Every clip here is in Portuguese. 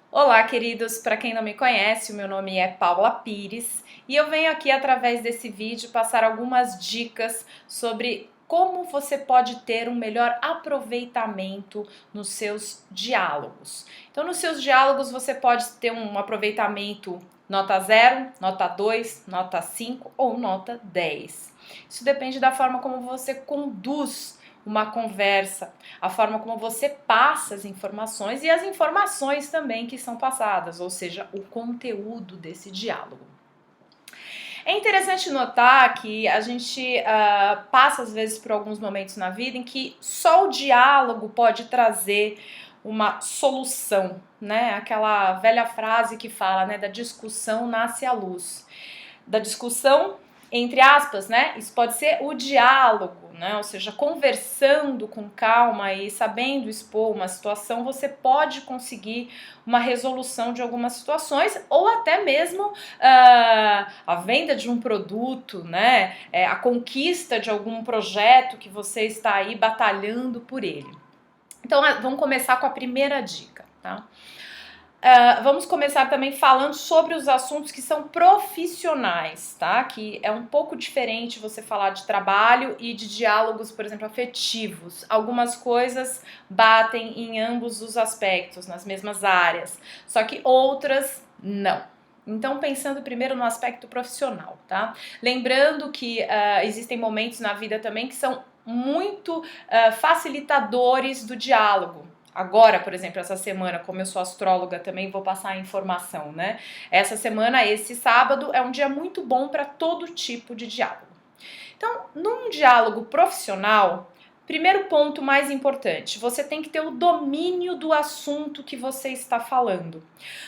Olá, queridos! Para quem não me conhece, o meu nome é Paula Pires e eu venho aqui através desse vídeo passar algumas dicas sobre como você pode ter um melhor aproveitamento nos seus diálogos. Então, nos seus diálogos você pode ter um aproveitamento nota 0, nota 2, nota 5 ou nota 10. Isso depende da forma como você conduz uma conversa, a forma como você passa as informações e as informações também que são passadas, ou seja, o conteúdo desse diálogo. É interessante notar que a gente passa às vezes por alguns momentos na vida em que só o diálogo pode trazer uma solução, né? Aquela velha frase que fala, né, da discussão nasce a luz. Da discussão, entre aspas, né? Isso pode ser o diálogo, né? Ou seja, conversando com calma e sabendo expor uma situação, você pode conseguir uma resolução de algumas situações ou até mesmo a venda de um produto, né? A conquista de algum projeto que você está aí batalhando por ele. Então, vamos começar com a primeira dica, tá? Vamos começar também falando sobre os assuntos que são profissionais, tá? Que é um pouco diferente você falar de trabalho e de diálogos, por exemplo, afetivos. Algumas coisas batem em ambos os aspectos, nas mesmas áreas, só que outras não. Então, pensando primeiro no aspecto profissional, tá? Lembrando que existem momentos na vida também que são muito facilitadores do diálogo. Agora, por exemplo, essa semana, como eu sou astróloga, também vou passar a informação, né? Essa semana, esse sábado, é um dia muito bom para todo tipo de diálogo. Então, num diálogo profissional, primeiro ponto mais importante, você tem que ter o domínio do assunto que você está falando.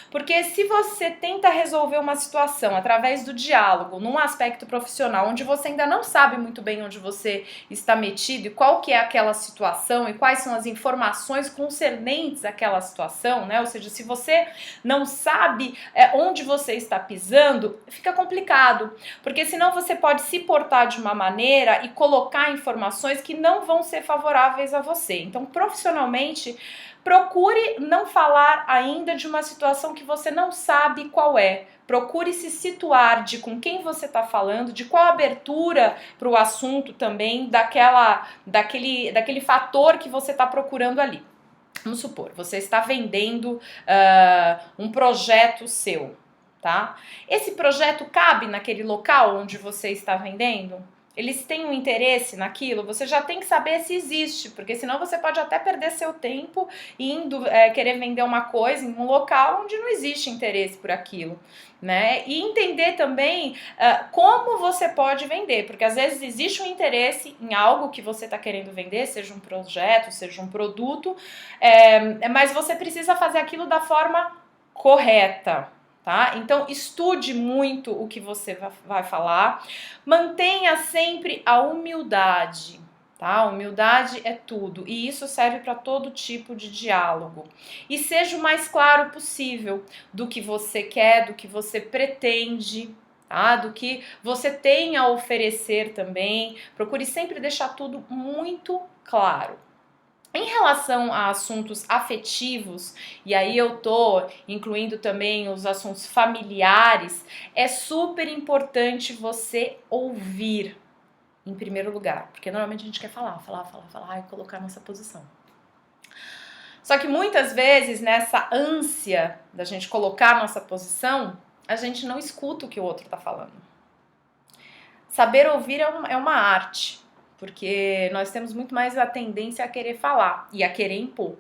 Porque se você tenta resolver uma situação através do diálogo, num aspecto profissional, onde você ainda não sabe muito bem onde você está metido e qual que é aquela situação e quais são as informações concernentes àquela situação, né? Ou seja, se você não sabe onde você está pisando, fica complicado. Porque senão você pode se portar de uma maneira e colocar informações que não vão ser favoráveis a você. Então, profissionalmente, procure não falar ainda de uma situação que você não sabe qual é. Procure se situar de com quem você está falando, de qual abertura para o assunto também, daquele fator que você está procurando ali. Vamos supor, você está vendendo um projeto seu, tá? Esse projeto cabe naquele local onde você está vendendo? Eles têm um interesse naquilo? Você já tem que saber se existe, porque senão você pode até perder seu tempo indo querer vender uma coisa em um local onde não existe interesse por aquilo, né? E entender também como você pode vender, porque às vezes existe um interesse em algo que você está querendo vender, seja um projeto, seja um produto, mas você precisa fazer aquilo da forma correta, tá? Então estude muito o que você vai falar, mantenha sempre a humildade, tá? Humildade é tudo e isso serve para todo tipo de diálogo. E seja o mais claro possível do que você quer, do que você pretende, tá? Do que você tem a oferecer também. Procure sempre deixar tudo muito claro. Em relação a assuntos afetivos, e aí eu tô incluindo também os assuntos familiares, é super importante você ouvir em primeiro lugar, porque normalmente a gente quer falar e colocar nossa posição. Só que muitas vezes nessa ânsia da gente colocar nossa posição, a gente não escuta o que o outro tá falando. Saber ouvir é uma arte, porque nós temos muito mais a tendência a querer falar e a querer impor.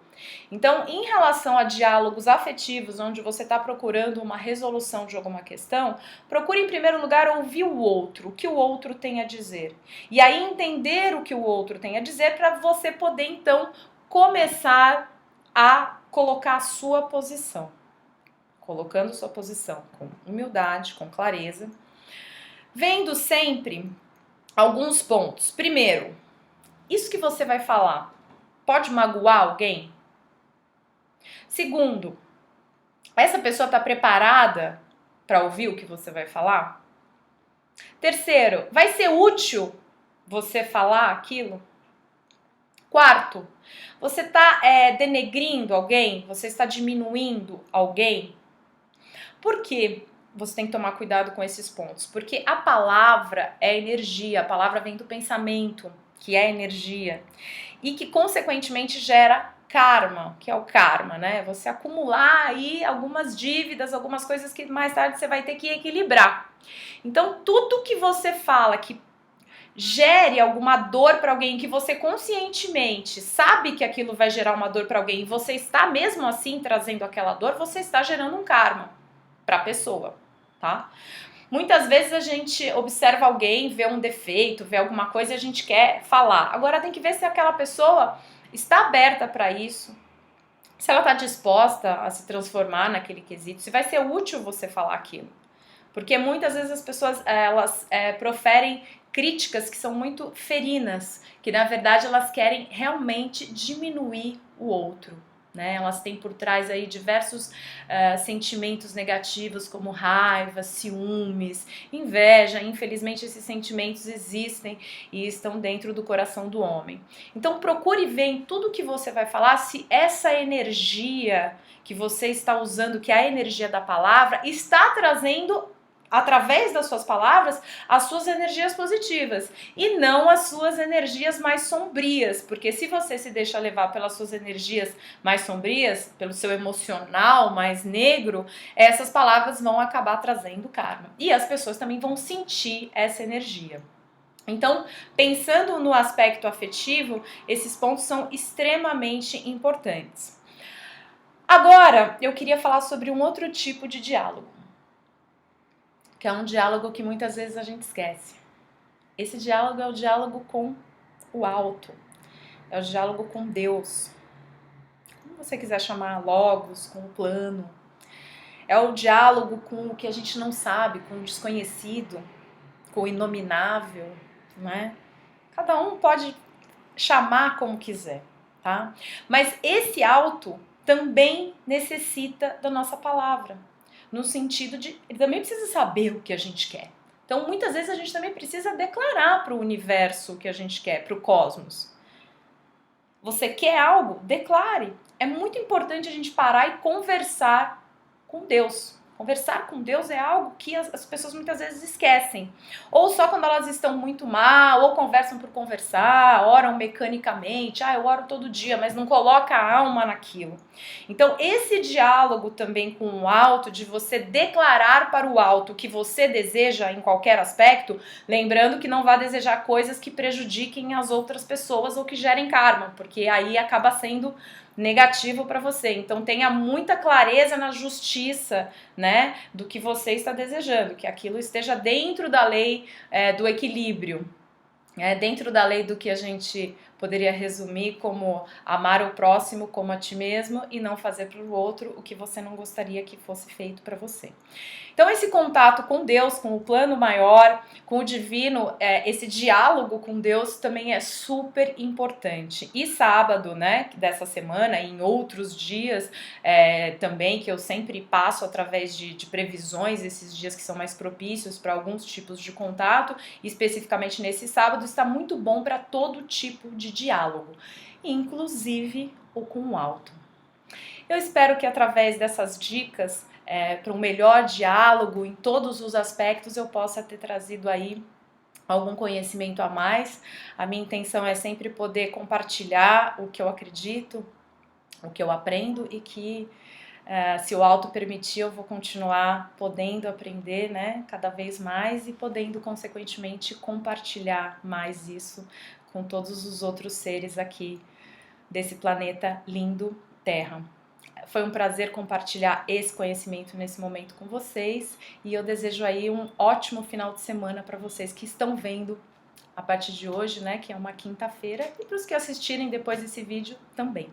Então, em relação a diálogos afetivos, onde você está procurando uma resolução de alguma questão, procure em primeiro lugar ouvir o outro, o que o outro tem a dizer. E aí entender o que o outro tem a dizer para você poder, então, começar a colocar a sua posição. Colocando sua posição com humildade, com clareza. Vendo sempre alguns pontos. Primeiro, isso que você vai falar pode magoar alguém? Segundo, essa pessoa está preparada para ouvir o que você vai falar? Terceiro, vai ser útil você falar aquilo? Quarto, você está denegrindo alguém? Você está diminuindo alguém? Por quê? Você tem que tomar cuidado com esses pontos, porque a palavra é energia, a palavra vem do pensamento, que é energia, e que consequentemente gera karma, que é o karma, né? Você acumular aí algumas dívidas, algumas coisas que mais tarde você vai ter que equilibrar. Então, tudo que você fala que gere alguma dor para alguém, que você conscientemente sabe que aquilo vai gerar uma dor para alguém e você está mesmo assim trazendo aquela dor, você está gerando um karma para a pessoa, tá? Muitas vezes a gente observa alguém, vê um defeito, vê alguma coisa e a gente quer falar. Agora tem que ver se aquela pessoa está aberta para isso, se ela está disposta a se transformar naquele quesito, se vai ser útil você falar aquilo. Porque muitas vezes as pessoas elas proferem críticas que são muito ferinas, que na verdade elas querem realmente diminuir o outro. Né? Elas têm por trás aí diversos sentimentos negativos como raiva, ciúmes, inveja. Infelizmente esses sentimentos existem e estão dentro do coração do homem. Então procure ver em tudo que você vai falar se essa energia que você está usando, que é a energia da palavra, está trazendo através das suas palavras, as suas energias positivas e não as suas energias mais sombrias, porque se você se deixa levar pelas suas energias mais sombrias, pelo seu emocional mais negro, essas palavras vão acabar trazendo karma e as pessoas também vão sentir essa energia. Então, pensando no aspecto afetivo, esses pontos são extremamente importantes. Agora, eu queria falar sobre um outro tipo de diálogo, que é um diálogo que muitas vezes a gente esquece. Esse diálogo é o diálogo com o alto, é o diálogo com Deus, como você quiser chamar, logos, com o plano. É o diálogo com o que a gente não sabe, com o desconhecido, com o inominável, né? Cada um pode chamar como quiser, tá? Mas esse alto também necessita da nossa palavra. No sentido de, ele também precisa saber o que a gente quer. Então, muitas vezes a gente também precisa declarar para o universo o que a gente quer, para o cosmos. Você quer algo? Declare. É muito importante a gente parar e conversar com Deus. Conversar com Deus é algo que as pessoas muitas vezes esquecem. Ou só quando elas estão muito mal, ou conversam por conversar, oram mecanicamente. Eu oro todo dia, mas não coloca a alma naquilo. Então, esse diálogo também com o alto, de você declarar para o alto o que você deseja em qualquer aspecto, lembrando que não vá desejar coisas que prejudiquem as outras pessoas ou que gerem karma, porque aí acaba sendo negativo para você. Então tenha muita clareza na justiça, né, do que você está desejando, que aquilo esteja dentro da lei do equilíbrio, dentro da lei do que a gente poderia resumir como amar o próximo como a ti mesmo e não fazer para o outro o que você não gostaria que fosse feito para você. Então esse contato com Deus, com o plano maior, com o divino, esse diálogo com Deus também é super importante. E sábado, né, dessa semana e em outros dias também, que eu sempre passo através de previsões, esses dias que são mais propícios para alguns tipos de contato, especificamente nesse sábado, está muito bom para todo tipo de diálogo, inclusive o com o alto. Eu espero que através dessas dicas para um melhor diálogo em todos os aspectos eu possa ter trazido aí algum conhecimento a mais. A minha intenção é sempre poder compartilhar o que eu acredito, o que eu aprendo e que se o alto permitir eu vou continuar podendo aprender, né, cada vez mais e podendo consequentemente compartilhar mais isso com todos os outros seres aqui desse planeta lindo Terra. Foi um prazer compartilhar esse conhecimento nesse momento com vocês e eu desejo aí um ótimo final de semana para vocês que estão vendo a partir de hoje, né, que é uma quinta-feira, e para os que assistirem depois desse vídeo também.